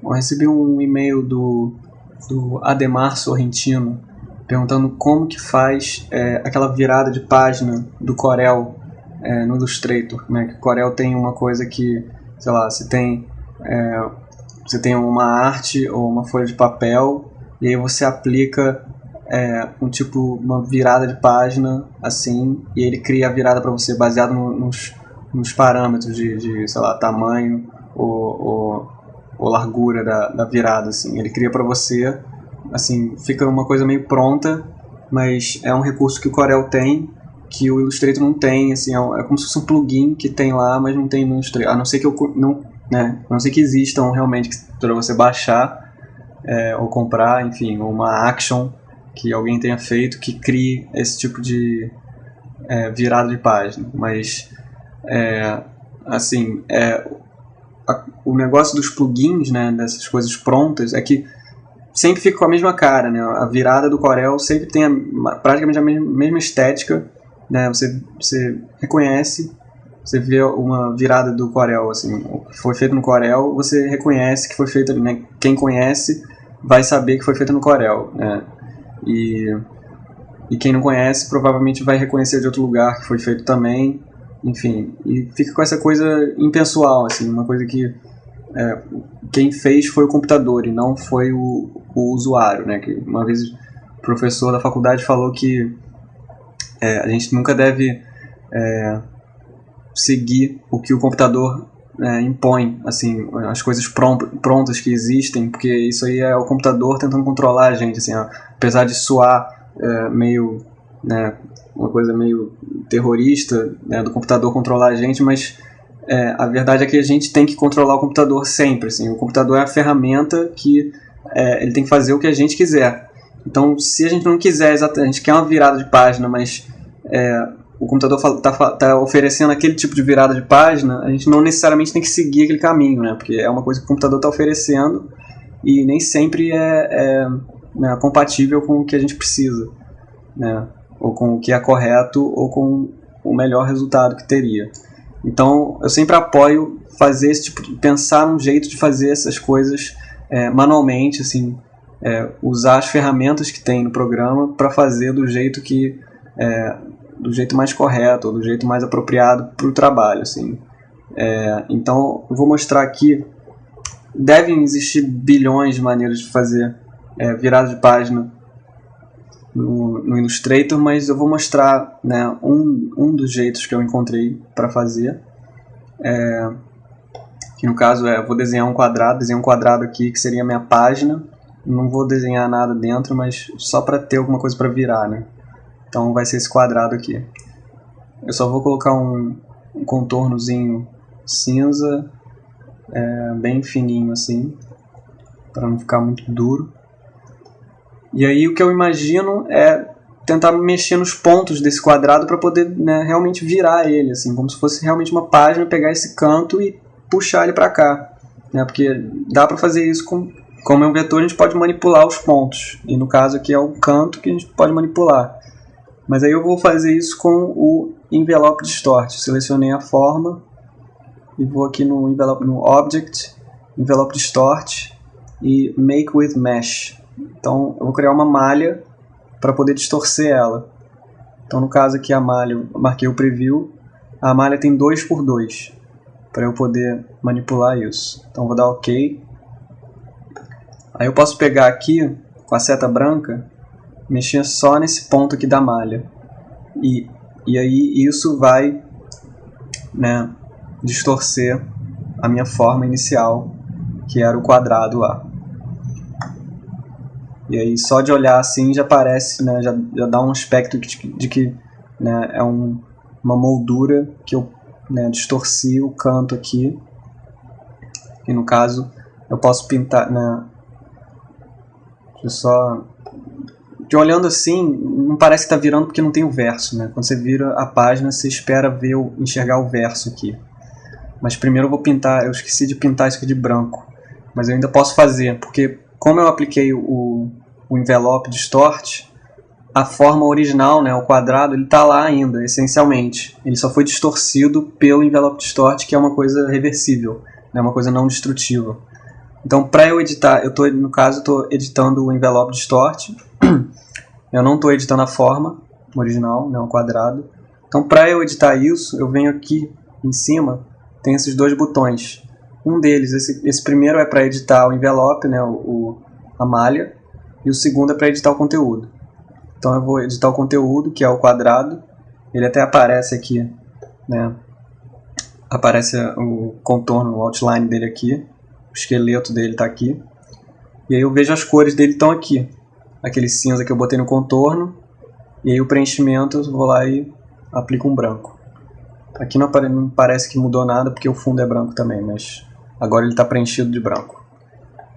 Eu recebi um e-mail do Ademar Sorrentino perguntando como que faz aquela virada de página do Corel no Illustrator, né? Que o Corel tem uma coisa que, sei lá, você tem uma arte ou uma folha de papel e aí você aplica uma virada de página assim, e ele cria a virada para você baseado nos parâmetros de sei lá, tamanho ou largura da virada, assim. Ele cria para você, assim, fica uma coisa meio pronta, mas é um recurso que o Corel tem, que o Illustrator não tem, assim, é como se fosse um plugin que tem lá, mas não tem no Illustrator, a não ser que a não ser que existam realmente para você baixar ou comprar, enfim, uma action que alguém tenha feito que crie esse tipo de virada de página, mas assim, o negócio dos plugins, né, dessas coisas prontas, é que sempre fica com a mesma cara, né? A virada do Corel sempre tem praticamente a mesma estética, né? Você reconhece, você vê uma virada do Corel, assim, que foi feito no Corel, você reconhece que foi feito, né? Quem conhece vai saber que foi feito no Corel, né? E quem não conhece provavelmente vai reconhecer de outro lugar que foi feito também, enfim, e fica com essa coisa impessoal, assim, uma coisa que quem fez foi o computador e não foi o usuário, né? Que uma vez o professor da faculdade falou que a gente nunca deve seguir o que o computador impõe, assim, as coisas prontas que existem, porque isso aí é o computador tentando controlar a gente, assim, apesar de soar meio, né, uma coisa meio terrorista, né, do computador controlar a gente, mas a verdade é que a gente tem que controlar o computador sempre, assim. O computador é a ferramenta que ele tem que fazer o que a gente quiser. Então, se a gente não quiser exatamente, a gente quer uma virada de página, mas o computador está oferecendo aquele tipo de virada de página, a gente não necessariamente tem que seguir aquele caminho, né? Porque é uma coisa que o computador está oferecendo e nem sempre né, compatível com o que a gente precisa, né? Ou com o que é correto, ou com o melhor resultado que teria. Então, eu sempre apoio fazer esse tipo de, pensar num jeito de fazer essas coisas manualmente, assim, usar as ferramentas que tem no programa para fazer do jeito mais correto, ou do jeito mais apropriado para o trabalho, assim. Então, eu vou mostrar aqui, devem existir bilhões de maneiras de fazer virada de página no Illustrator, mas eu vou mostrar, né, um dos jeitos que eu encontrei para fazer, que no caso eu vou desenhar um quadrado aqui que seria a minha página, não vou desenhar nada dentro, mas só para ter alguma coisa para virar, né? Então vai ser esse quadrado aqui. Eu só vou colocar um contornozinho cinza, bem fininho assim, para não ficar muito duro. E aí o que eu imagino é tentar mexer nos pontos desse quadrado para poder, né, realmente virar ele, assim, como se fosse realmente uma página, pegar esse canto e puxar ele para cá, né, porque dá para fazer isso como é um vetor, a gente pode manipular os pontos, e no caso aqui é o canto que a gente pode manipular. Mas aí eu vou fazer isso com o Envelope Distort. Eu selecionei a forma e vou aqui no Object, Envelope Distort e Make with Mesh. Então eu vou criar uma malha para poder distorcer ela. Então no caso aqui a malha, eu marquei o preview, a malha tem 2x2 para eu poder manipular isso. Então eu vou dar OK. Aí eu posso pegar aqui com a seta branca, mexer só nesse ponto aqui da malha. E aí isso vai, né, distorcer a minha forma inicial, que era o quadrado lá. E aí só de olhar assim já parece, né, já dá um aspecto de que, né, é uma moldura que eu, né, distorci o canto aqui. E no caso eu posso pintar, né, deixa eu só... De olhando assim, não parece que está virando porque não tem o verso, né? Quando você vira a página, você espera enxergar o verso aqui. Mas primeiro eu vou pintar, eu esqueci de pintar isso aqui de branco. Mas eu ainda posso fazer, porque como eu apliquei o Envelope Distort, a forma original, né, o quadrado, ele está lá ainda, essencialmente. Ele só foi distorcido pelo Envelope Distort, que é uma coisa reversível, né, uma coisa não destrutiva. Então, para eu editar, no caso, estou editando o envelope distort. Eu não estou editando a forma original, né, o quadrado. Então, para eu editar isso, eu venho aqui em cima, tem esses dois botões. Um deles, esse primeiro é para editar o envelope, né, a malha, e o segundo é para editar o conteúdo. Então eu vou editar o conteúdo, que é o quadrado. Ele até aparece aqui, né? Aparece o contorno, o outline dele aqui. O esqueleto dele está aqui. E aí eu vejo as cores dele estão aqui. Aquele cinza que eu botei no contorno. E aí o preenchimento, eu vou lá e aplico um branco. Aqui não parece que mudou nada, porque o fundo é branco também, mas agora ele está preenchido de branco.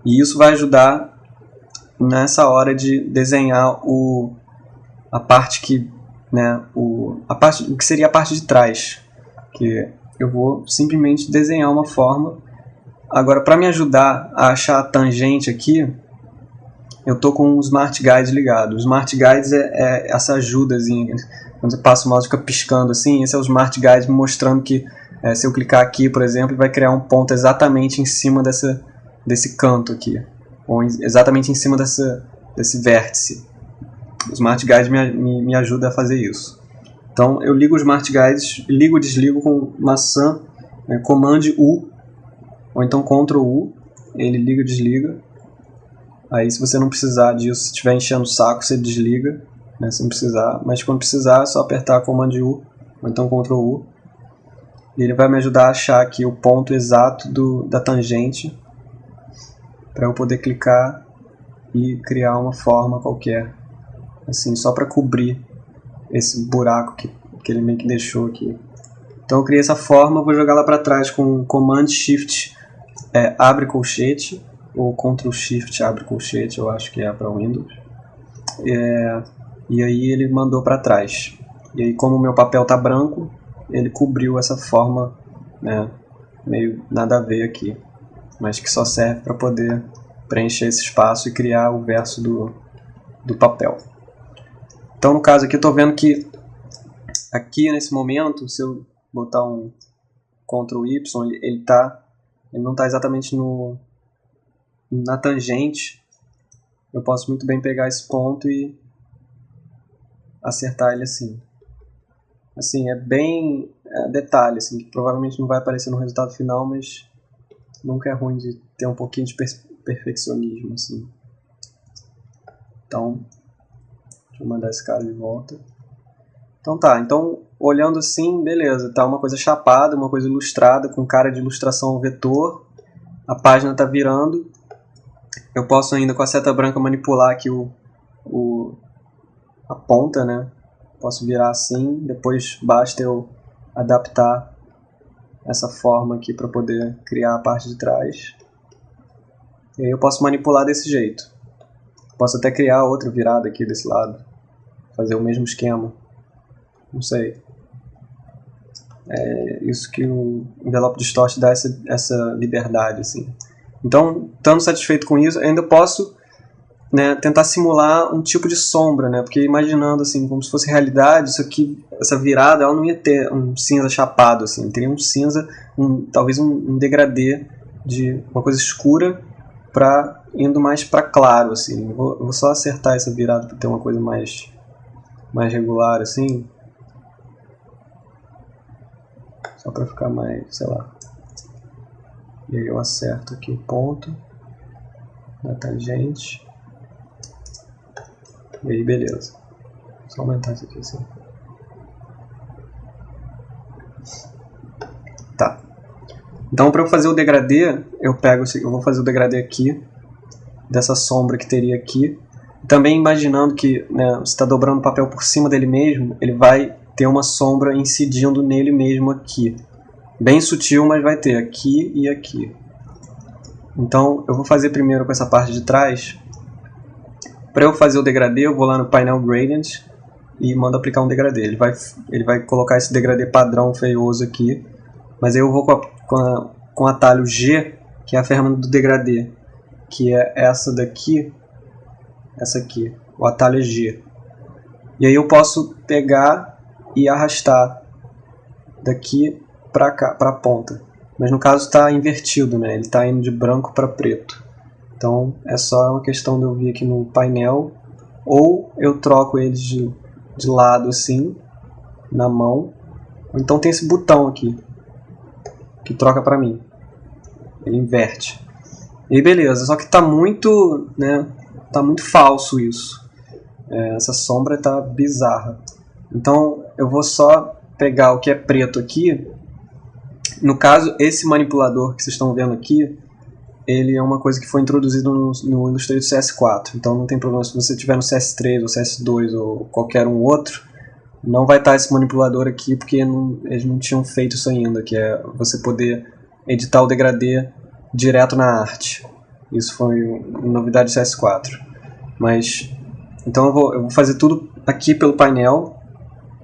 E isso vai ajudar nessa hora de desenhar a parte que, né, o que seria a parte de trás, que eu vou simplesmente desenhar uma forma. Agora, para me ajudar a achar a tangente aqui, eu tô com o Smart Guide ligado. O Smart Guides é essa ajudazinha, quando você passa o mouse fica piscando assim. Esse é o Smart Guide me mostrando que se eu clicar aqui, por exemplo, vai criar um ponto exatamente em cima desse canto aqui, ou exatamente em cima desse vértice. O Smart Guide me ajuda a fazer isso. Então eu ligo o Smart Guides, ligo e desligo com maçã, Command U, ou então Ctrl U, ele liga e desliga. Aí se você não precisar disso, se estiver enchendo o saco, você desliga, né, se não precisar. Mas quando precisar, é só apertar Command U, ou então Ctrl U. E ele vai me ajudar a achar aqui o ponto exato da tangente, para eu poder clicar e criar uma forma qualquer, assim, só para cobrir esse buraco que ele meio que deixou aqui. Então eu criei essa forma, vou jogar lá para trás com Command Shift abre colchete, ou Ctrl Shift abre colchete, eu acho que é para Windows. E aí ele mandou para trás. E aí, como o meu papel tá branco, ele cobriu essa forma, né, meio nada a ver aqui, mas que só serve para poder preencher esse espaço e criar o verso do papel. Então, no caso aqui, eu estou vendo que aqui nesse momento, se eu botar um Ctrl Y, ele não está exatamente na tangente. Eu posso muito bem pegar esse ponto e acertar ele assim. Assim, é bem detalhe, assim, que provavelmente não vai aparecer no resultado final, mas nunca é ruim de ter um pouquinho de perfeccionismo, assim. Então, deixa eu mandar esse cara de volta. Então tá, então olhando assim, beleza, tá uma coisa chapada, uma coisa ilustrada, com cara de ilustração vetor. A página tá virando. Eu posso ainda com a seta branca manipular aqui a ponta, né? Posso virar assim, depois basta eu adaptar essa forma aqui para poder criar a parte de trás. E aí eu posso manipular desse jeito. Posso até criar outra virada aqui desse lado, fazer o mesmo esquema. Não sei. É isso que o envelope distort dá, essa liberdade, assim. Então, estando satisfeito com isso, ainda posso, né, tentar simular um tipo de sombra, né? Porque imaginando assim, como se fosse realidade, isso aqui, essa virada, ela não ia ter um cinza chapado, assim, teria um cinza, talvez um degradê de uma coisa escura indo mais para claro, assim. Eu vou só acertar essa virada para ter uma coisa mais regular, assim, só para ficar mais, sei lá. E aí eu acerto aqui o ponto da tangente. E aí, beleza. Só aumentar isso aqui assim. Tá. Então, para eu fazer o degradê, eu vou fazer o degradê aqui, dessa sombra que teria aqui. Também imaginando que, né, você está dobrando o papel por cima dele mesmo, ele vai ter uma sombra incidindo nele mesmo aqui. Bem sutil, mas vai ter aqui e aqui. Então, eu vou fazer primeiro com essa parte de trás. Para eu fazer o degradê, eu vou lá no painel Gradient e mando aplicar um degradê. Ele vai colocar esse degradê padrão feioso aqui, mas aí eu vou com o atalho G, que é a ferramenta do degradê, que é essa daqui, essa aqui, o atalho é G. E aí eu posso pegar e arrastar daqui para cá, para a ponta. Mas no caso está invertido, né? Ele está indo de branco para preto. Então é só uma questão de eu vir aqui no painel, ou eu troco eles de lado assim, na mão, ou então tem esse botão aqui, que troca para mim. Ele inverte. E aí beleza, só que tá muito, né, tá muito falso isso. Essa sombra tá bizarra. Então eu vou só pegar o que é preto aqui. No caso, esse manipulador que vocês estão vendo aqui, ele é uma coisa que foi introduzido no Illustrator CS4. Então não tem problema se você tiver no CS3 ou CS2 ou qualquer um outro, não vai estar esse manipulador aqui porque eles não tinham feito isso ainda, que é você poder editar o degradê direto na arte. Isso foi uma novidade do CS4. Mas então eu vou fazer tudo aqui pelo painel,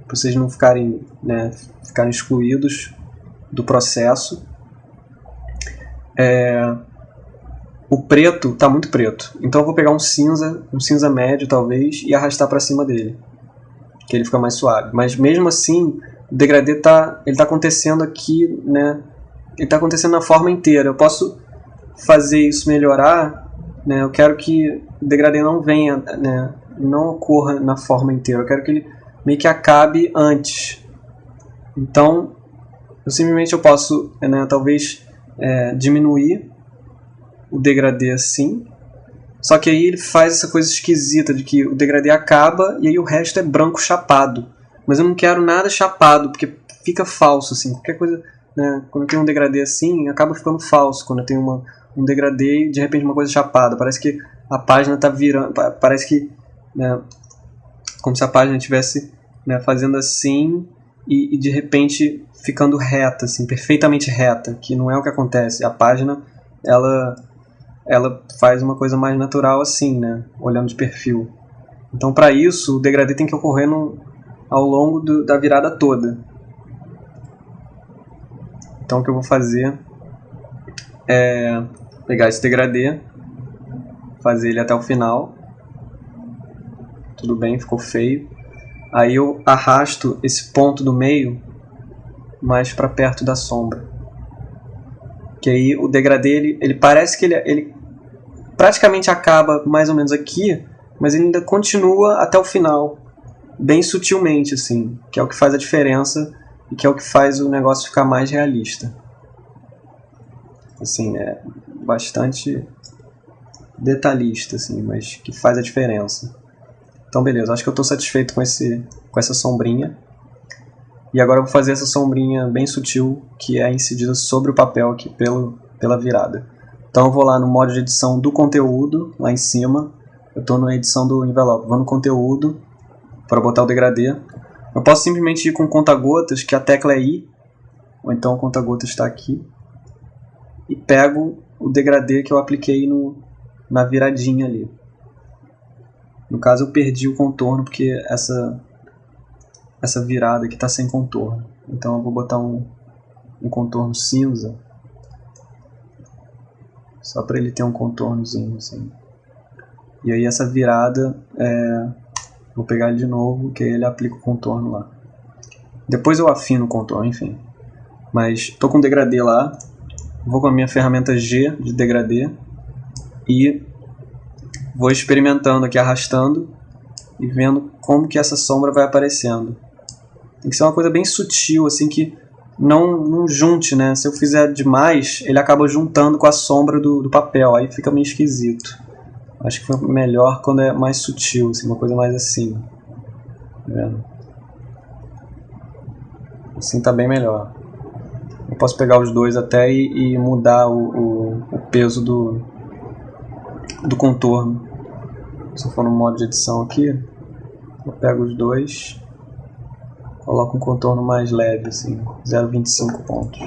para vocês não ficarem excluídos do processo. O preto está muito preto, então eu vou pegar um cinza médio talvez, e arrastar para cima dele, que ele fica mais suave. Mas mesmo assim, o degradê tá acontecendo aqui, né? Ele está acontecendo na forma inteira. Eu posso fazer isso melhorar, né? Eu quero que o degradê não venha, né? Não ocorra na forma inteira. Eu quero que ele meio que acabe antes. Então, eu posso, né, talvez diminuir o degradê assim, só que aí ele faz essa coisa esquisita de que o degradê acaba e aí o resto é branco chapado, mas eu não quero nada chapado porque fica falso assim, qualquer coisa, né, quando eu tenho um degradê assim acaba ficando falso, quando eu tenho um degradê e de repente uma coisa chapada, parece que a página está virando, parece que, né, como se a página estivesse, né, fazendo assim e de repente ficando reta, assim, perfeitamente reta, que não é o que acontece. A página ela faz uma coisa mais natural assim, né? Olhando de perfil. Então, para isso, o degradê tem que ocorrer ao longo da virada toda. Então, o que eu vou fazer é pegar esse degradê, fazer ele até o final. Tudo bem, ficou feio. Aí eu arrasto esse ponto do meio mais para perto da sombra. Que aí o degradê ele parece que ele praticamente acaba mais ou menos aqui, mas ele ainda continua até o final, bem sutilmente assim, que é o que faz a diferença e que é o que faz o negócio ficar mais realista. Assim, é bastante detalhista assim, mas que faz a diferença. Então beleza, acho que eu estou satisfeito com essa sombrinha. E agora eu vou fazer essa sombrinha bem sutil, que é incidida sobre o papel aqui pela virada. Então eu vou lá no modo de edição do conteúdo, lá em cima. Eu estou na edição do envelope. Vou no conteúdo, para botar o degradê. Eu posso simplesmente ir com conta-gotas, que a tecla é I. Ou então o conta-gotas está aqui. E pego o degradê que eu apliquei na viradinha ali. No caso eu perdi o contorno, porque essa virada aqui está sem contorno. Então eu vou botar um contorno cinza, só para ele ter um contornozinho assim. E aí essa virada, vou pegar ele de novo, que aí ele aplica o contorno lá. Depois eu afino o contorno, enfim. Mas estou com o degradê lá, vou com a minha ferramenta G de degradê e vou experimentando aqui, arrastando e vendo como que essa sombra vai aparecendo. Tem que ser uma coisa bem sutil, assim, que não junte, né? Se eu fizer demais, ele acaba juntando com a sombra do papel, aí fica meio esquisito. Acho que foi melhor quando é mais sutil, assim, uma coisa mais assim. Tá vendo? Assim tá bem melhor. Eu posso pegar os dois até e mudar o peso do contorno. Se eu for no modo de edição aqui, eu pego os dois, coloco um contorno mais leve, assim, 0,25 pontos.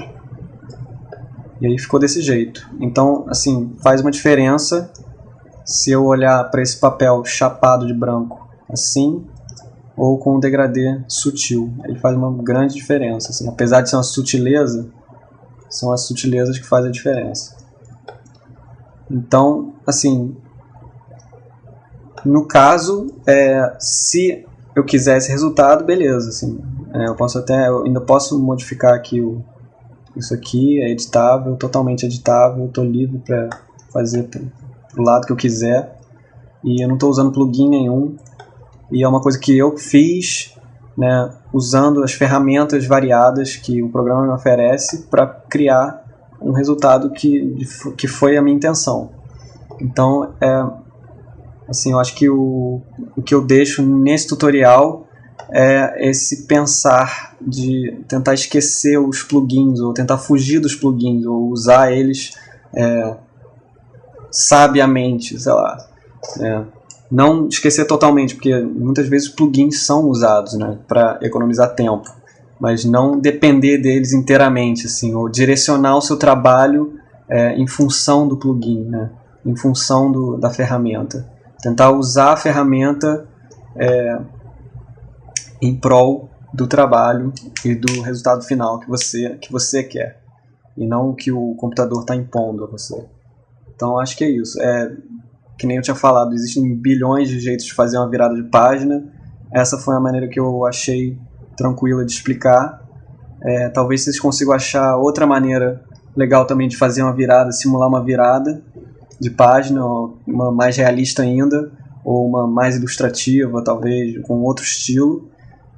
E aí ficou desse jeito. Então, assim, faz uma diferença se eu olhar para esse papel chapado de branco assim, ou com um degradê sutil. Ele faz uma grande diferença. Assim, apesar de ser uma sutileza, são as sutilezas que fazem a diferença. Então, assim, no caso, se eu quiser esse resultado, beleza. Assim, eu ainda posso modificar aqui o Isso aqui é editável, totalmente editável, eu estou livre para fazer pro lado que eu quiser. E eu não estou usando plugin nenhum. E é uma coisa que eu fiz, né, usando as ferramentas variadas que o programa me oferece para criar um resultado que foi a minha intenção. Então, assim, eu acho que o que eu deixo nesse tutorial é esse pensar de tentar esquecer os plugins, ou tentar fugir dos plugins, ou usar eles sabiamente, sei lá. Não esquecer totalmente, porque muitas vezes plugins são usados, né, para economizar tempo, mas não depender deles inteiramente, assim, ou direcionar o seu trabalho em função do plugin, né, em função da ferramenta. Tentar usar a ferramenta em prol do trabalho e do resultado final que você quer, e não o que o computador está impondo a você. Então acho que é isso. Que nem eu tinha falado, existem bilhões de jeitos de fazer uma virada de página. Essa foi a maneira que eu achei tranquila de explicar. Talvez vocês consigam achar outra maneira legal também de fazer uma virada, simular uma virada de página, ou uma mais realista ainda, ou uma mais ilustrativa, talvez, com outro estilo.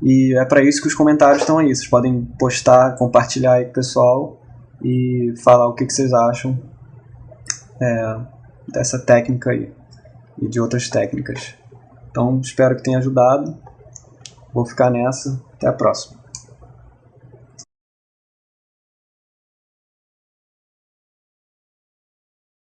E é para isso que os comentários estão aí. Vocês podem postar, compartilhar aí com o pessoal e falar o que vocês acham dessa técnica aí e de outras técnicas. Então espero que tenha ajudado. Vou ficar nessa. Até a próxima.